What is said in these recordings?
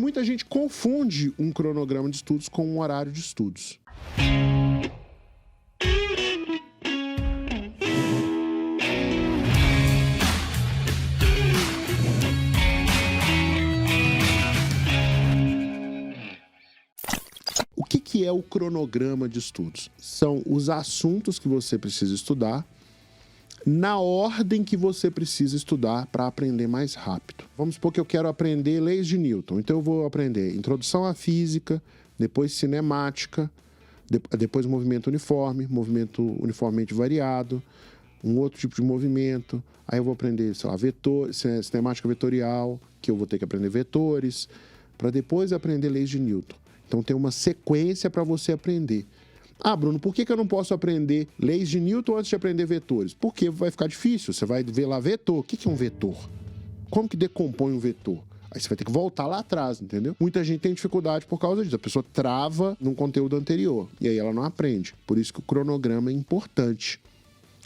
muita gente confunde um cronograma de estudos com um horário de estudos. O que é o cronograma de estudos? São os assuntos que você precisa estudar na ordem que você precisa estudar para aprender mais rápido. Vamos supor que eu quero aprender leis de Newton. Então eu vou aprender introdução à física, depois cinemática, depois movimento uniformemente variado, um outro tipo de movimento. Aí eu vou aprender, sei lá, cinemática vetorial, que eu vou ter que aprender vetores, para depois aprender leis de Newton. Então tem uma sequência para você aprender. Ah, Bruno, por que eu não posso aprender leis de Newton antes de aprender vetores? Porque vai ficar difícil. Você vai ver lá vetor. O que é um vetor? Como que decompõe um vetor? Aí você vai ter que voltar lá atrás, entendeu? Muita gente tem dificuldade por causa disso. A pessoa trava num conteúdo anterior e aí ela não aprende. Por isso que o cronograma é importante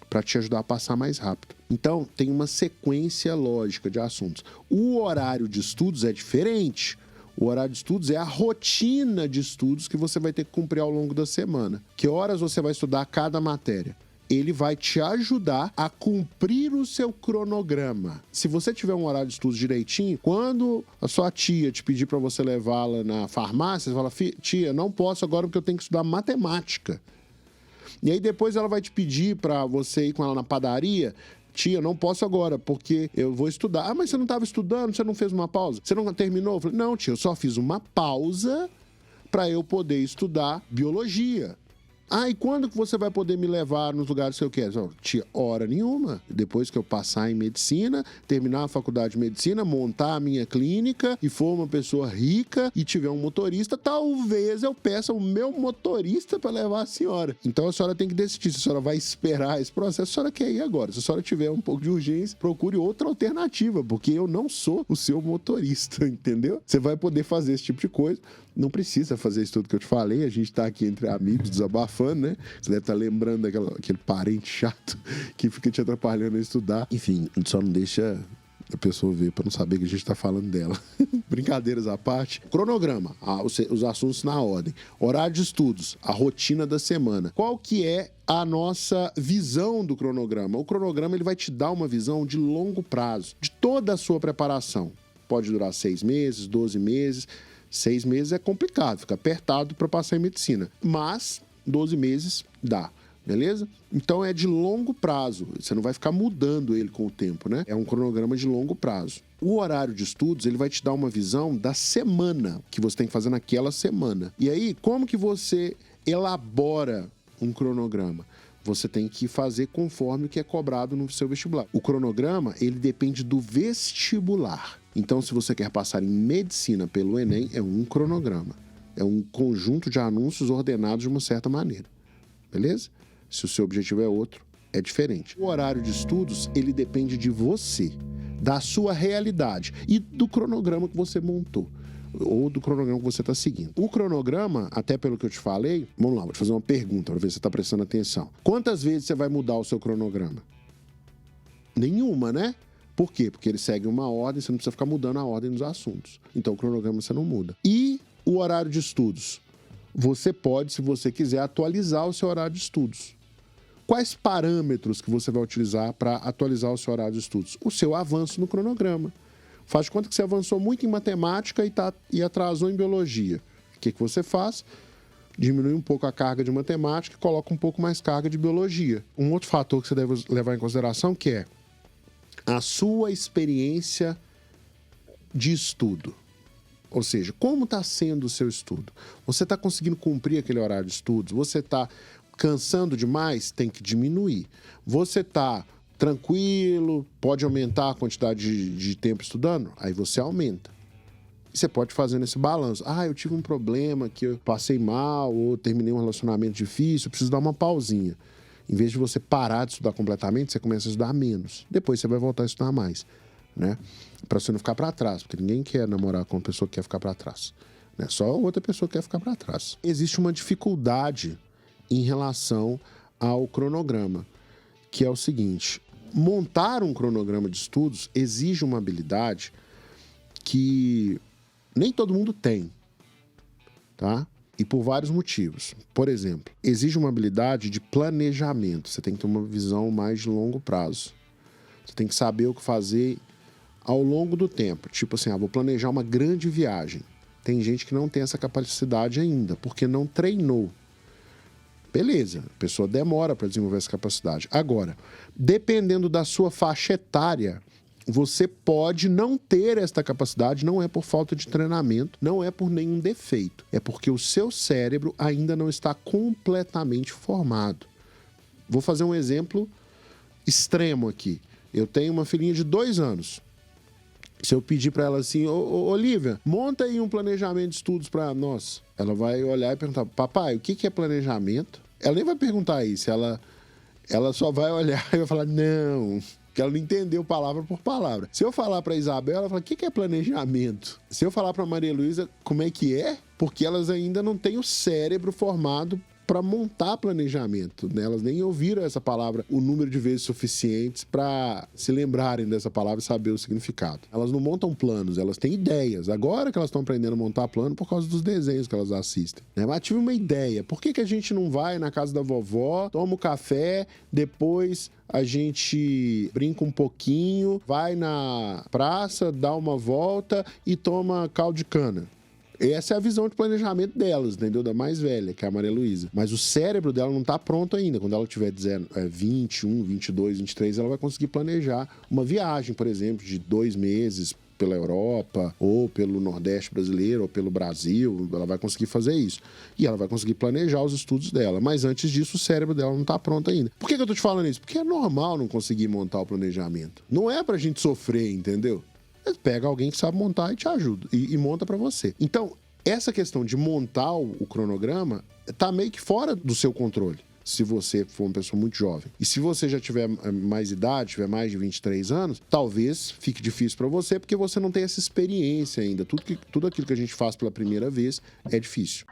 para te ajudar a passar mais rápido. Então, tem uma sequência lógica de assuntos. O horário de estudos é diferente. O horário de estudos é a rotina de estudos que você vai ter que cumprir ao longo da semana. Que horas você vai estudar cada matéria? Ele vai te ajudar a cumprir o seu cronograma. Se você tiver um horário de estudos direitinho, quando a sua tia te pedir para você levá-la na farmácia, você fala, tia, não posso agora porque eu tenho que estudar matemática. E aí depois ela vai te pedir para você ir com ela na padaria. Tia, não posso agora, porque eu vou estudar. Ah, mas você não estava estudando? Você não fez uma pausa? Você não terminou? Eu falei, não, tia, eu só fiz uma pausa para eu poder estudar biologia. Ah, e quando que você vai poder me levar nos lugares que eu quero? Tia, hora nenhuma. Depois que eu passar em medicina, terminar a faculdade de medicina, montar a minha clínica e for uma pessoa rica e tiver um motorista, talvez eu peça o meu motorista para levar a senhora. Então a senhora tem que decidir se a senhora vai esperar esse processo, se a senhora quer ir agora. Se a senhora tiver um pouco de urgência, procure outra alternativa, porque eu não sou o seu motorista, entendeu? Você vai poder fazer esse tipo de coisa. Não precisa fazer isso tudo que eu te falei, a gente tá aqui entre amigos, desabafando, né? Você deve estar lembrando daquele parente chato que fica te atrapalhando a estudar. Enfim, só não deixa a pessoa ver para não saber que a gente tá falando dela. Brincadeiras à parte. Cronograma, os assuntos na ordem. Horário de estudos, a rotina da semana. Qual que é a nossa visão do cronograma? O cronograma ele vai te dar uma visão de longo prazo, de toda a sua preparação. Pode durar 6 meses, 12 meses... 6 meses é complicado, fica apertado para passar em medicina. Mas 12 meses dá, beleza? Então é de longo prazo. Você não vai ficar mudando ele com o tempo, né? É um cronograma de longo prazo. O horário de estudos, ele vai te dar uma visão da semana que você tem que fazer naquela semana. E aí, como que você elabora um cronograma? Você tem que fazer conforme o que é cobrado no seu vestibular. O cronograma, ele depende do vestibular. Então, se você quer passar em medicina pelo Enem, é um cronograma. É um conjunto de anúncios ordenados de uma certa maneira. Beleza? Se o seu objetivo é outro, é diferente. O horário de estudos, ele depende de você, da sua realidade e do cronograma que você montou. Ou do cronograma que você está seguindo. O cronograma, até pelo que eu te falei, vamos lá, vou te fazer uma pergunta para ver se você está prestando atenção. Quantas vezes você vai mudar o seu cronograma? Nenhuma, né? Por quê? Porque ele segue uma ordem, você não precisa ficar mudando a ordem dos assuntos. Então o cronograma você não muda. E o horário de estudos? Você pode, se você quiser, atualizar o seu horário de estudos. Quais parâmetros que você vai utilizar para atualizar o seu horário de estudos? O seu avanço no cronograma. Faz de conta que você avançou muito em matemática e atrasou em biologia. O que você faz? Diminui um pouco a carga de matemática e coloca um pouco mais carga de biologia. Um outro fator que você deve levar em consideração que é a sua experiência de estudo. Ou seja, como está sendo o seu estudo? Você está conseguindo cumprir aquele horário de estudos? Você está cansando demais? Tem que diminuir. Você está tranquilo, pode aumentar a quantidade de tempo estudando? Aí você aumenta. E você pode fazer esse balanço. Ah, eu tive um problema que eu passei mal, ou terminei um relacionamento difícil, eu preciso dar uma pausinha. Em vez de você parar de estudar completamente, você começa a estudar menos. Depois você vai voltar a estudar mais, né? Para você não ficar para trás, porque ninguém quer namorar com uma pessoa que quer ficar para trás, né? Só outra pessoa quer ficar para trás. Existe uma dificuldade em relação ao cronograma, que é o seguinte: montar um cronograma de estudos exige uma habilidade que Nem todo mundo tem, tá? E por vários motivos. Por exemplo, exige uma habilidade de planejamento. Você tem que ter uma visão mais de longo prazo. Você tem que saber o que fazer ao longo do tempo. Tipo assim, vou planejar uma grande viagem. Tem gente que não tem essa capacidade ainda, porque não treinou. Beleza, a pessoa demora para desenvolver essa capacidade. Agora, dependendo da sua faixa etária, você pode não ter esta capacidade, não é por falta de treinamento, não é por nenhum defeito. É porque o seu cérebro ainda não está completamente formado. Vou fazer um exemplo extremo aqui. Eu tenho uma filhinha de 2 anos. Se eu pedir para ela assim, Olivia, monta aí um planejamento de estudos para nós. Ela vai olhar e perguntar, papai, o que é planejamento? Ela nem vai perguntar isso, ela só vai olhar e vai falar, não, que ela não entendeu palavra por palavra. Se eu falar para Isabela, ela fala, o que é planejamento? Se eu falar para Maria Luísa, como é que é? Porque elas ainda não têm o cérebro formado para montar planejamento, né? Elas nem ouviram essa palavra o número de vezes suficientes para se lembrarem dessa palavra e saber o significado. Elas não montam planos, elas têm ideias. Agora que elas estão aprendendo a montar plano por causa dos desenhos que elas assistem, né? Mas tive uma ideia. Por que a gente não vai na casa da vovó, toma um café, depois a gente brinca um pouquinho, vai na praça, dá uma volta e toma caldo de cana? Essa é a visão de planejamento delas, entendeu? Da mais velha, que é a Maria Luísa. Mas o cérebro dela não está pronto ainda. Quando ela tiver 21, 22, 23, ela vai conseguir planejar uma viagem, por exemplo, de 2 meses pela Europa, ou pelo Nordeste brasileiro, ou pelo Brasil. Ela vai conseguir fazer isso. E ela vai conseguir planejar os estudos dela. Mas antes disso, o cérebro dela não está pronto ainda. Por que eu tô te falando isso? Porque é normal não conseguir montar o planejamento. Não é pra gente sofrer, entendeu? Pega alguém que sabe montar e te ajuda, e monta para você. Então, essa questão de montar o cronograma tá meio que fora do seu controle, se você for uma pessoa muito jovem. E se você já tiver mais idade, tiver mais de 23 anos, talvez fique difícil para você, porque você não tem essa experiência ainda. Tudo aquilo que a gente faz pela primeira vez é difícil.